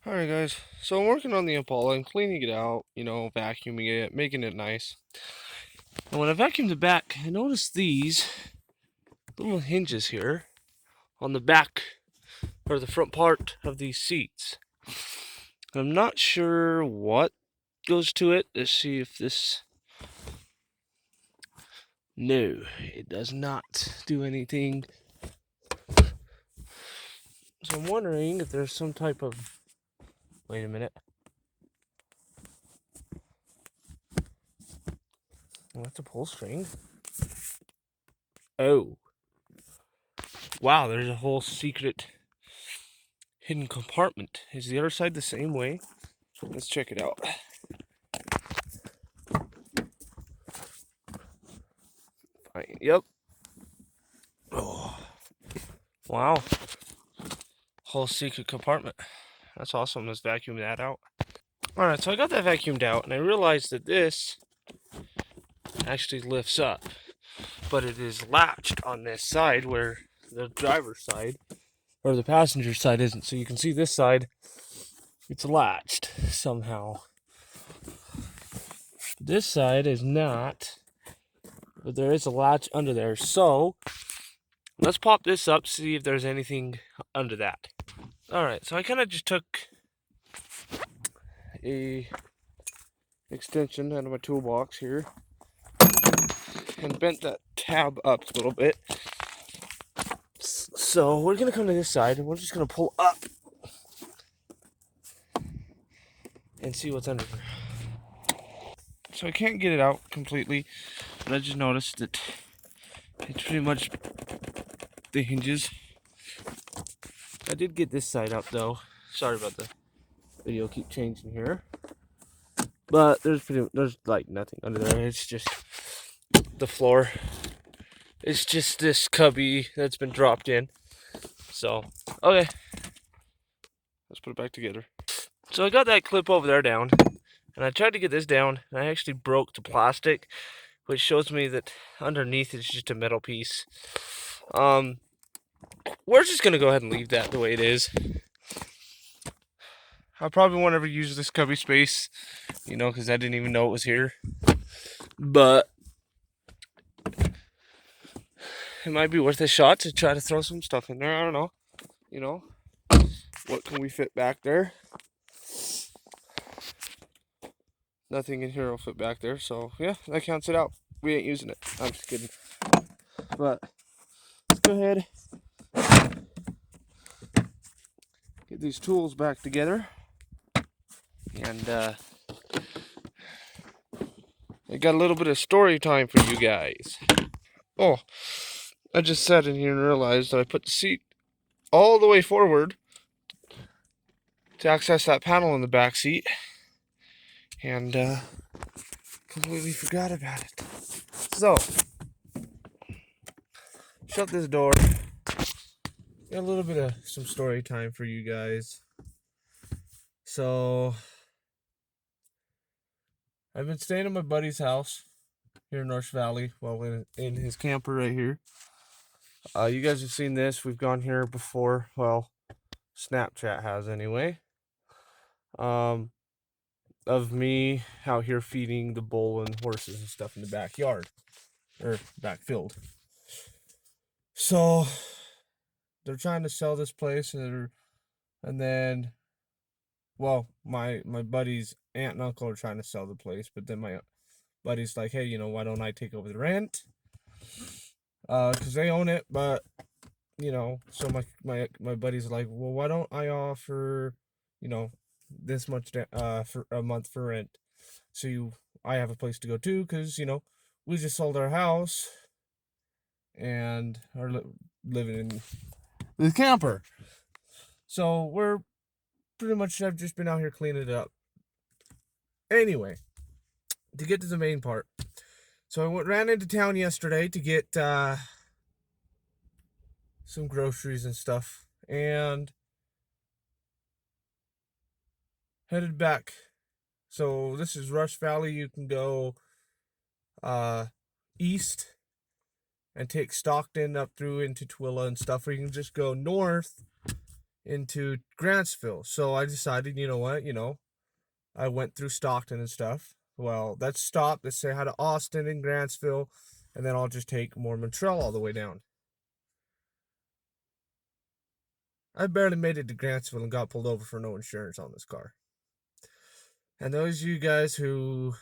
Alright guys, so I'm working on the Impala. I'm cleaning it out, vacuuming it, making it nice. And when I vacuumed the back, I noticed these little hinges here on the back or the front part of these seats. I'm not sure what goes to it. Let's see if this... No, it does not do anything. So I'm wondering if there's some type of... Wait a minute. Well, that's a pull string. Oh. Wow, there's a whole secret hidden compartment. Is the other side the same way? Let's check it out. Fine. Yep. Oh, wow. Whole secret compartment. That's awesome. Let's vacuum that out. Alright, so I got that vacuumed out, and I realized that this actually lifts up. But it is latched on this side where the driver's side, or the passenger side isn't. So you can see this side, it's latched somehow. This side is not, but there is a latch under there. So let's pop this up, see if there's anything under that. Alright, so I kind of just took a extension out of my toolbox here and bent that tab up a little bit. So we're gonna come to this side and we're just gonna pull up and see what's under there. So I can't get it out completely, but I just noticed that it's pretty much the hinges. I did get this side up though. Sorry about the video keep changing here. But there's like nothing under there. It's just the floor. It's just this cubby that's been dropped in. So, okay. Let's put it back together. So I got that clip over there down. And I tried to get this down. And I actually broke the plastic. Which shows me that underneath it's just a metal piece. We're just going to go ahead and leave that the way it is. I probably won't ever use this cubby space. Because I didn't even know it was here. But it might be worth a shot to try to throw some stuff in there. I don't know. What can we fit back there? Nothing in here will fit back there. So, yeah, that counts it out. We ain't using it. I'm just kidding. But let's go ahead. Get these tools back together. And, I got a little bit of story time for you guys. Oh, I just sat in here and realized that I put the seat all the way forward to access that panel in the back seat. And, completely forgot about it. So, shut this door. Got a little bit of some story time for you guys. So, I've been staying at my buddy's house here in North Valley, well, in his camper right here. You guys have seen this. We've gone here before. Well, Snapchat has anyway. Of me out here feeding the bull and horses and stuff in the backyard or backfield. So they're trying to sell this place, and then, well, my buddy's aunt and uncle are trying to sell the place, but then my buddy's like, hey, why don't I take over the rent? Because they own it, but so my buddy's like, well, why don't I offer, this much for a month for rent, so I have a place to go too, because we just sold our house and are living in the camper. So we're pretty much, I've just been out here cleaning it up. Anyway, to get to the main part. So I ran into town yesterday to get some groceries and stuff, and headed back. So this is Rush Valley. You can go east and take Stockton up through into Twilla and stuff, or you can just go north into Grantsville. So I decided, you know what, I went through Stockton and stuff. Well, let's stop. Let's say hi to Austin and Grantsville, and then I'll just take more Montreal all the way down. I barely made it to Grantsville and got pulled over for no insurance on this car. And those of you guys who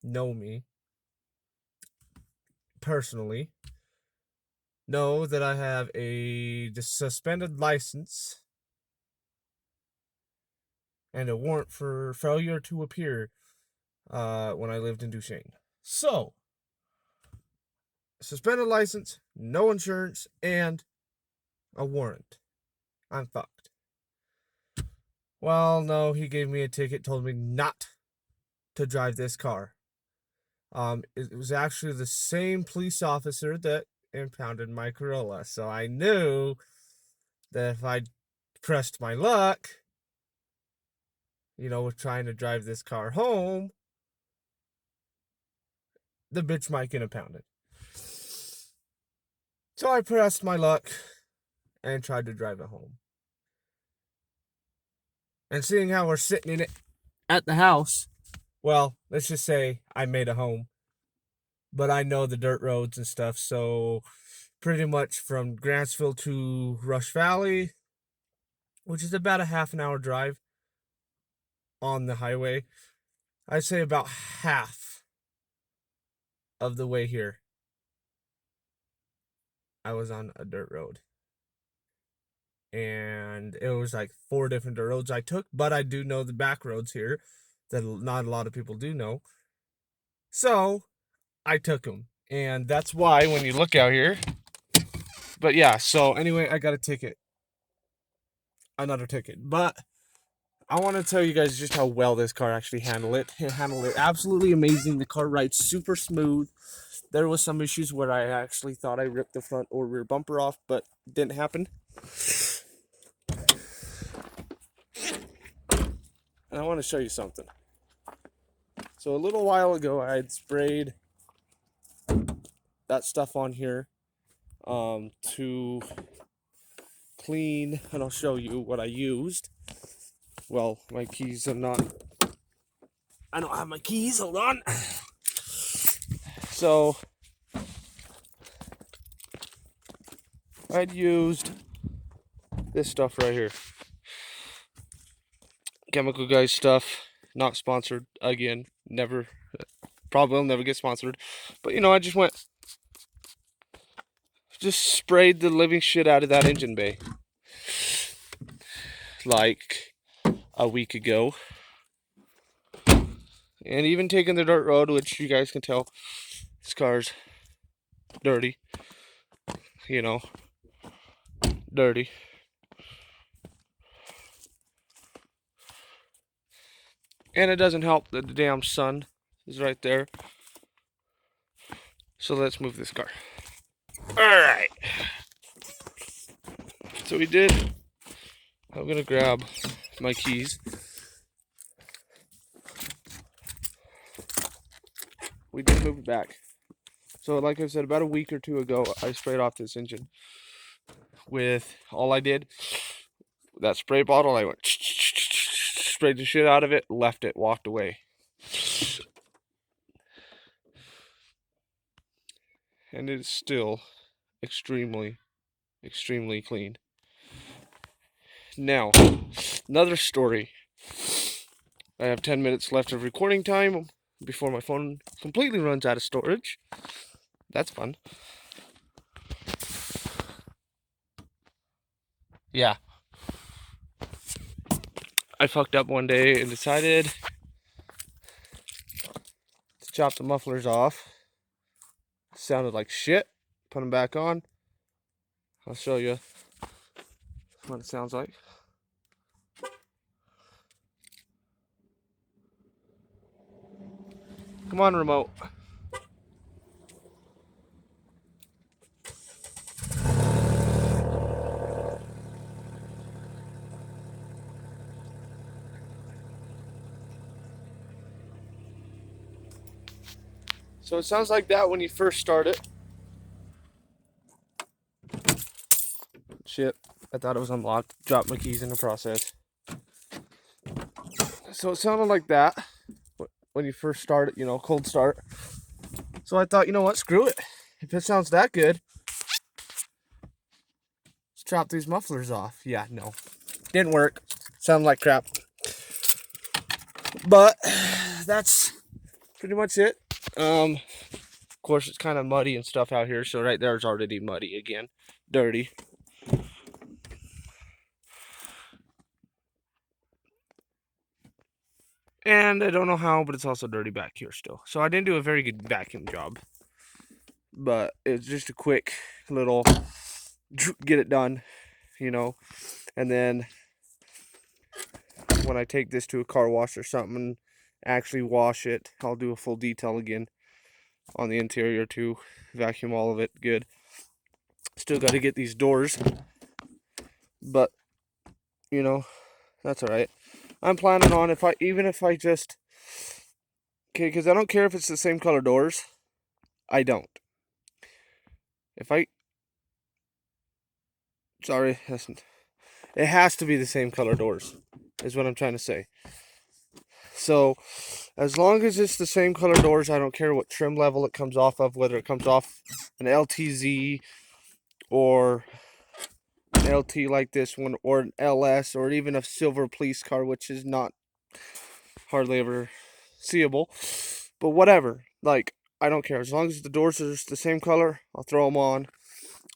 know me personally know that I have a suspended license and a warrant for failure to appear when I lived in Duchesne. So, suspended license, no insurance, and a warrant. I'm fucked. Well, no, he gave me a ticket, told me not to drive this car. It was actually the same police officer that impounded my Corolla. So I knew that if I pressed my luck, with trying to drive this car home, the bitch might get impounded. So I pressed my luck and tried to drive it home. And seeing how we're sitting in it at the house, well, let's just say I made it home. But I know the dirt roads and stuff, so pretty much from Grantsville to Rush Valley, which is about a half an hour drive on the highway, I'd say about half of the way here, I was on a dirt road. And it was like 4 different dirt roads I took, but I do know the back roads here that not a lot of people do know. So I took them. And that's why when you look out here, but yeah, so anyway, I got a ticket. Another ticket. But I want to tell you guys just how well this car actually handled it. It handled it absolutely amazing. The car rides super smooth. There was some issues where I actually thought I ripped the front or rear bumper off, but it didn't happen. And I want to show you something. So a little while ago, I had sprayed that stuff on here to clean, and I'll show you what I used. Well, my keys are not. I don't have my keys. Hold on. So I'd used this stuff right here. Chemical Guys stuff. Not sponsored again. Never. Probably will never get sponsored. But I just sprayed the living shit out of that engine bay. Like a week ago. And even taking the dirt road, which you guys can tell this car's dirty. Dirty. And it doesn't help that the damn sun is right there. So let's move this car. Alright. So we did. I'm going to grab my keys. We did move it back. So like I said, about a week or two ago, I sprayed off this engine. With all I did, that spray bottle, I went sprayed the shit out of it, left it, walked away. And it is still extremely, extremely clean. Now, another story. I have 10 minutes left of recording time before my phone completely runs out of storage. That's fun. Yeah. I fucked up one day and decided to chop the mufflers off. Sounded like shit. Put them back on. I'll show you what it sounds like. Come on, remote. So it sounds like that when you first start it. Shit. I thought it was unlocked. Dropped my keys in the process. So it sounded like that when you first start it, you know, cold start. So I thought, you know what, screw it. If it sounds that good, let's chop these mufflers off. Yeah, no. Didn't work. Sounded like crap. But that's pretty much it. Of course, it's kind of muddy and stuff out here, so right there is already muddy again. Dirty. And I don't know how, but it's also dirty back here still. So I didn't do a very good vacuum job. But it's just a quick little get it done, you know. And then when I take this to a car wash or something and actually wash it, I'll do a full detail again on the interior too. Vacuum all of it good. Still got to get these doors, but you know, that's all right. I'm planning on even if I just, okay, because I don't care if it's the same color doors. I don't. If I, sorry, it has to be the same color doors, is what I'm trying to say. So, as long as it's the same color doors, I don't care what trim level it comes off of, whether it comes off an LTZ or an LT like this one, or an LS, or even a silver police car, which is not hardly ever seeable. But whatever, like, I don't care. As long as the doors are the same color, I'll throw them on.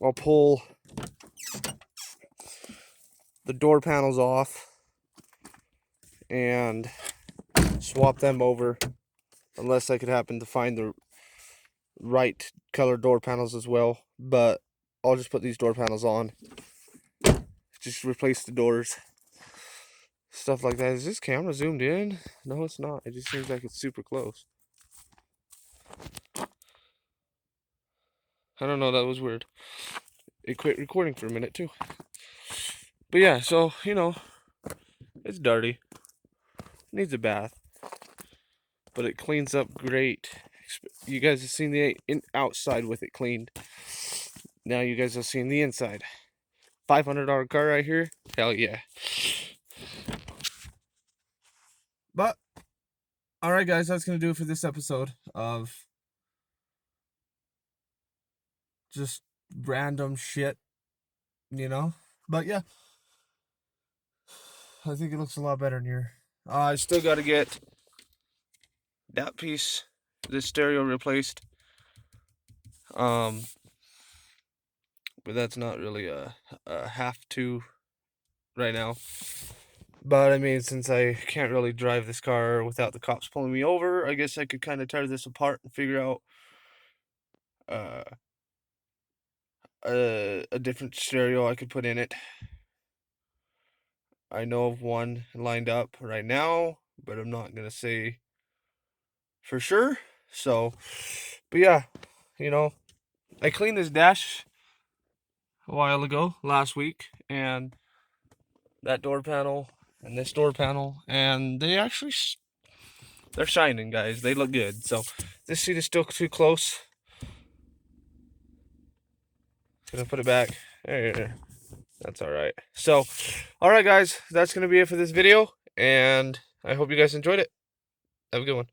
I'll pull the door panels off and swap them over, unless I could happen to find the right color door panels as well. But I'll just put these door panels on, just replace the doors, stuff like that. Is this camera zoomed in? No, it's not. It just seems like it's super close. I don't know, that was weird. It quit recording for a minute too. But yeah, so you know, it's dirty, needs a bath, but it cleans up great. You guys have seen the outside with it cleaned. Now you guys have seen the inside. $500 car right here. Hell yeah. But all right, guys, that's gonna do it for this episode of just random shit, you know. But yeah, I think it looks a lot better in here. I still got to get that piece, this stereo replaced. But that's not really a have to right now. But I mean, since I can't really drive this car without the cops pulling me over, I guess I could kind of tear this apart and figure out uh, a different stereo I could put in it. I know of one lined up right now, but I'm not gonna say for sure. So, but yeah, you know, I cleaned this dash a while ago, last week, and that door panel and this door panel, and they actually they're shining, guys. They look good. So this seat is still too close. Gonna put it back. There. That's all right. So, all right, guys, that's gonna be it for this video, and I hope you guys enjoyed it. Have a good one.